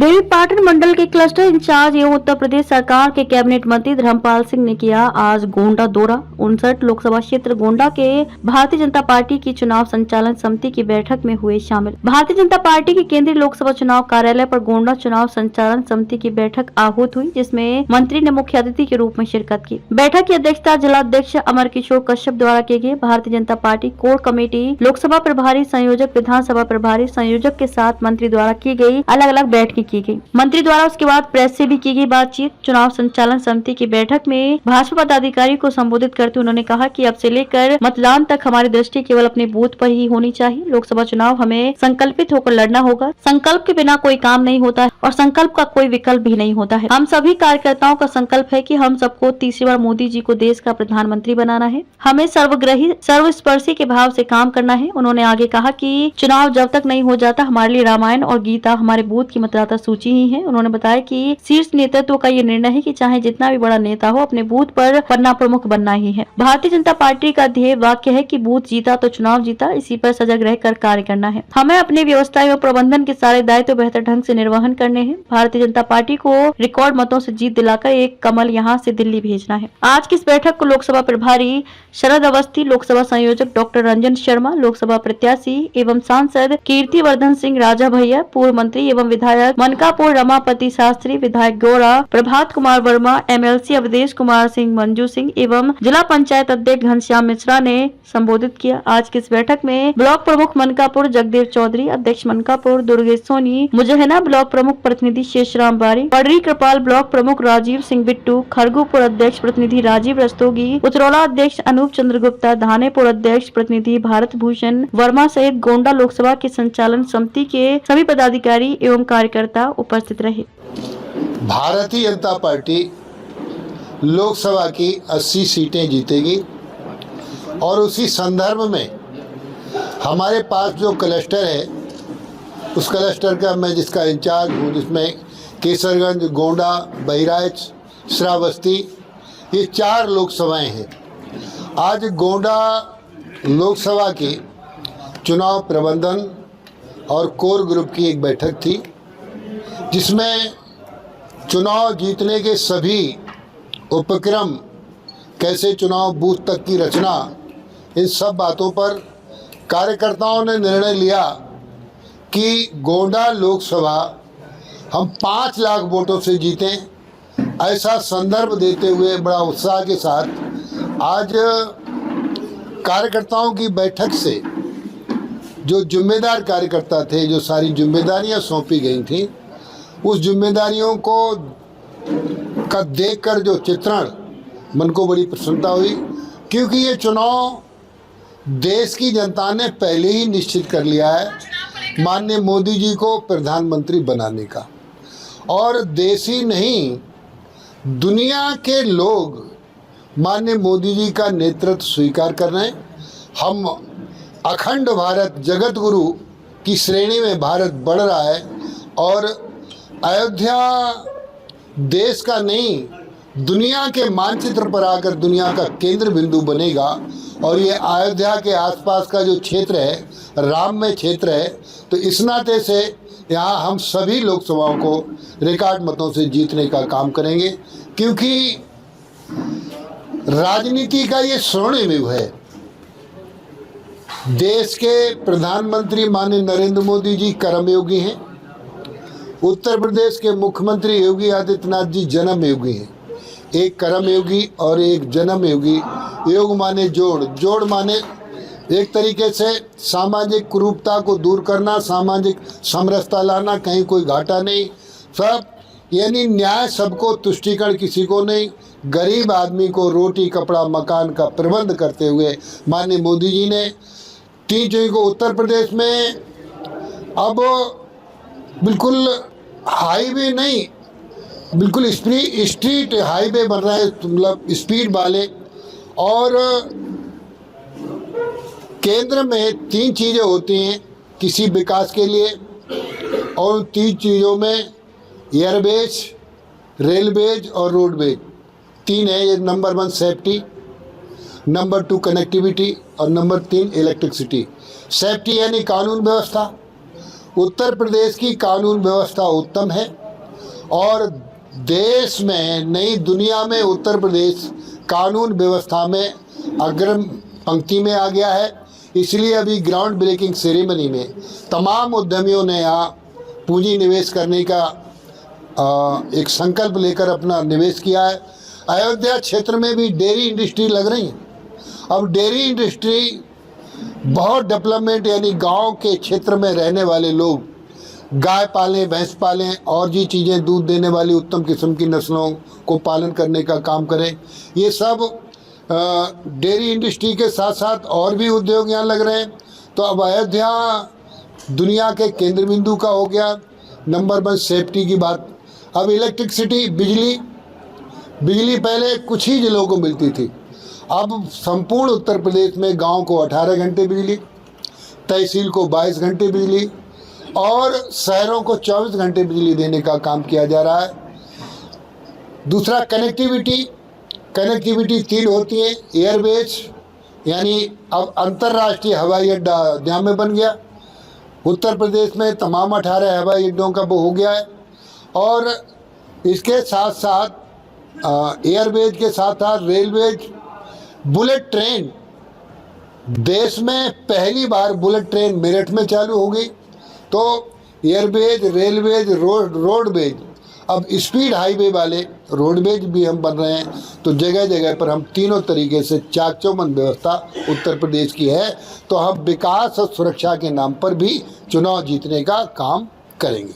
देवीपाटन मंडल के cluster in charge एवं उत्तर प्रदेश सरकार के कैबिनेट मंत्री धर्मपाल सिंह ने किया आज गोंडा दौरा। 59 लोकसभा क्षेत्र गोंडा के भारतीय जनता पार्टी की चुनाव संचालन समिति की बैठक में हुए शामिल। भारतीय जनता पार्टी के केंद्रीय लोकसभा चुनाव कार्यालय पर गोंडा चुनाव संचालन समिति की बैठक आहूत हुई, जिसमें मंत्री ने मुख्य अतिथि के रूप में शिरकत की। बैठक की अध्यक्षता जिलाध्यक्ष अमर किशोर कश्यप द्वारा की गई। Bharatiya Janata party core committee, Lok Sabha प्रभारी संयोजक, विधानसभा प्रभारी संयोजक के साथ मंत्री द्वारा की गई अलग अलग बैठकें की गई। मंत्री द्वारा उसके बाद प्रेस से भी की गई बातचीत। चुनाव संचालन समिति की बैठक में भाजपा पदाधिकारी को संबोधित करते उन्होंने कहा कि अब से लेकर मतदान तक हमारी दृष्टि केवल अपने बूथ पर ही होनी चाहिए। लोकसभा चुनाव हमें संकल्पित होकर लड़ना होगा। संकल्प के बिना कोई काम नहीं होता है और संकल्प का कोई विकल्प भी नहीं होता है। हम सभी कार्यकर्ताओं का संकल्प है कि हम सबको तीसरी बार मोदी जी को देश का प्रधानमंत्री बनाना है। हमें सर्वग्राही सर्वस्पर्शी के भाव से काम करना है। उन्होंने आगे कहा कि चुनाव जब तक नहीं हो जाता, हमारे लिए रामायण और गीता हमारे बूथ की मतदाता सूची ही है। उन्होंने बताया कि शीर्ष नेतृत्व का ये निर्णय है कि चाहे जितना भी बड़ा नेता हो, अपने बूथ पर पन्ना प्रमुख बनना ही है। भारतीय जनता पार्टी का ध्येय वाक्य है कि बूथ जीता तो चुनाव जीता। इसी पर सजग रहकर कार्य करना है। हमें अपनी व्यवस्था एवं प्रबंधन के सारे दायित्व बेहतर ढंग से निर्वहन करने हैं। भारतीय जनता पार्टी को रिकॉर्ड मतों से जीत दिलाकर एक कमल यहाँ से दिल्ली भेजना है। आज की इस बैठक को लोकसभा प्रभारी शरद अवस्थी, लोकसभा संयोजक डॉक्टर रंजन शर्मा, लोकसभा प्रत्याशी एवं सांसद कीर्तिवर्धन सिंह राजा भैया, पूर्व मंत्री एवं विधायक मनकापुर रमापति शास्त्री, विधायक गौड़ा, प्रभात कुमार वर्मा, एमएलसी अवधेश कुमार सिंह, मंजू सिंह एवं जिला पंचायत अध्यक्ष घनश्याम मिश्रा ने संबोधित किया। आज की इस बैठक में ब्लॉक प्रमुख मनकापुर जगदेव चौधरी, अध्यक्ष मनकापुर दुर्गेश सोनी, मुजहना ब्लॉक प्रमुख प्रतिनिधि शेषराम बारी, पडरी कृपाल ब्लॉक प्रमुख राजीव सिंह बिट्टू, खरगूपुर अध्यक्ष प्रतिनिधि राजीव रस्तोगी, उतरौला अध्यक्ष अनूप चंद्र गुप्ता, धानेपुर अध्यक्ष प्रतिनिधि भारत भूषण वर्मा सहित गोंडा लोकसभा के संचालन समिति के सभी पदाधिकारी एवं कार्यकर्ता उपस्थित रहे। भारतीय जनता पार्टी लोकसभा की 80 सीटें जीतेगी और उसी संदर्भ में हमारे पास जो क्लस्टर है, उस क्लस्टर का मैं जिसका इंचार्ज हूँ, जिसमें केसरगंज, गोंडा, बहराइच, श्रावस्ती, ये 4 लोकसभाएं हैं। आज गोंडा लोकसभा की चुनाव प्रबंधन और कोर ग्रुप की एक बैठक थी, जिसमें चुनाव जीतने के सभी उपक्रम, कैसे चुनाव बूथ तक की रचना, इन सब बातों पर कार्यकर्ताओं ने निर्णय लिया कि गोंडा लोकसभा हम 5 लाख वोटों से जीतें। ऐसा संदर्भ देते हुए बड़ा उत्साह के साथ आज कार्यकर्ताओं की बैठक से जो जिम्मेदार कार्यकर्ता थे, जो सारी जिम्मेदारियां सौंपी गई थी, उस जिम्मेदारियों को का देखकर जो चित्रण, मन को बड़ी प्रसन्नता हुई, क्योंकि ये चुनाव देश की जनता ने पहले ही निश्चित कर लिया है माननीय मोदी जी को प्रधानमंत्री बनाने का। और देश ही नहीं, दुनिया के लोग माननीय मोदी जी का नेतृत्व स्वीकार कर रहे हैं। हम अखंड भारत, जगत गुरु की श्रेणी में भारत बढ़ रहा है और अयोध्या देश का नहीं, दुनिया के मानचित्र पर आकर दुनिया का केंद्र बिंदु बनेगा। और ये अयोध्या के आसपास का जो क्षेत्र है, राममय क्षेत्र है, तो इस नाते से यहाँ हम सभी लोकसभाओं को रिकॉर्ड मतों से जीतने का काम करेंगे, क्योंकि राजनीति का ये स्वर्णिम युग है। देश के प्रधानमंत्री माननीय नरेंद्र मोदी जी कर्मयोगी हैं। उत्तर प्रदेश के मुख्यमंत्री योगी आदित्यनाथ जी जन्म योगी हैं। एक कर्मयोगी और एक जन्म योगी। योग माने जोड़, जोड़ माने एक तरीके से सामाजिक कुरूपता को दूर करना, सामाजिक समरसता लाना, कहीं कोई घाटा नहीं, सब यानी न्याय, सबको तुष्टिकरण किसी को नहीं, गरीब आदमी को रोटी कपड़ा मकान का प्रबंध करते हुए माननीय मोदी जी ने 3 जून को उत्तर प्रदेश में अब बिल्कुल हाईवे नहीं, बिल्कुल स्ट्रीट हाईवे बन रहा है, मतलब स्पीड वाले। और केंद्र में 3 चीज़ें होती हैं किसी विकास के लिए, और उन 3 चीज़ों में एयरबेज, रेलवेज और रोडवेज 3 है। ये नंबर 1 सेफ्टी, नंबर 2 कनेक्टिविटी और नंबर 3 इलेक्ट्रिसिटी। सेफ्टी यानी कानून व्यवस्था, उत्तर प्रदेश की कानून व्यवस्था उत्तम है और देश में नई दुनिया में उत्तर प्रदेश कानून व्यवस्था में अग्रिम पंक्ति में आ गया है। इसलिए अभी ग्राउंड ब्रेकिंग सेरेमनी में तमाम उद्यमियों ने यहाँ पूंजी निवेश करने का एक संकल्प लेकर अपना निवेश किया है। अयोध्या क्षेत्र में भी डेयरी इंडस्ट्री लग रही है। अब डेयरी इंडस्ट्री बहुत डेवलपमेंट, यानी गांव के क्षेत्र में रहने वाले लोग गाय पालें, भैंस पालें और जी चीज़ें दूध देने वाली उत्तम किस्म की नस्लों को पालन करने का काम करें। ये सब डेयरी इंडस्ट्री के साथ साथ और भी उद्योग यहाँ लग रहे हैं। तो अब अयोध्या दुनिया के केंद्र बिंदु का हो गया। नंबर 1 सेफ्टी की बात। अब इलेक्ट्रिसिटी, बिजली पहले कुछ ही जिलों को मिलती थी, अब संपूर्ण उत्तर प्रदेश में गांव को 18 घंटे बिजली, तहसील को 22 घंटे बिजली और शहरों को 24 घंटे बिजली देने का काम किया जा रहा है। दूसरा कनेक्टिविटी 3 होती है। एयरवेज, यानी अब अंतर्राष्ट्रीय हवाई अड्डा अयोध्या में बन गया। उत्तर प्रदेश में तमाम 18 हवाई अड्डों का वो हो गया है। और इसके साथ साथ एयरवेज के साथ साथ रेलवेज, बुलेट ट्रेन, देश में पहली बार बुलेट ट्रेन मेरठ में चालू हो गई। तो एयरवेज, रेलवेज, रोडवेज, अब स्पीड हाईवे वाले रोडवेज भी हम बन रहे हैं। तो जगह जगह पर हम तीनों तरीके से चाक चौबंद व्यवस्था उत्तर प्रदेश की है। तो हम विकास और सुरक्षा के नाम पर भी चुनाव जीतने का काम करेंगे।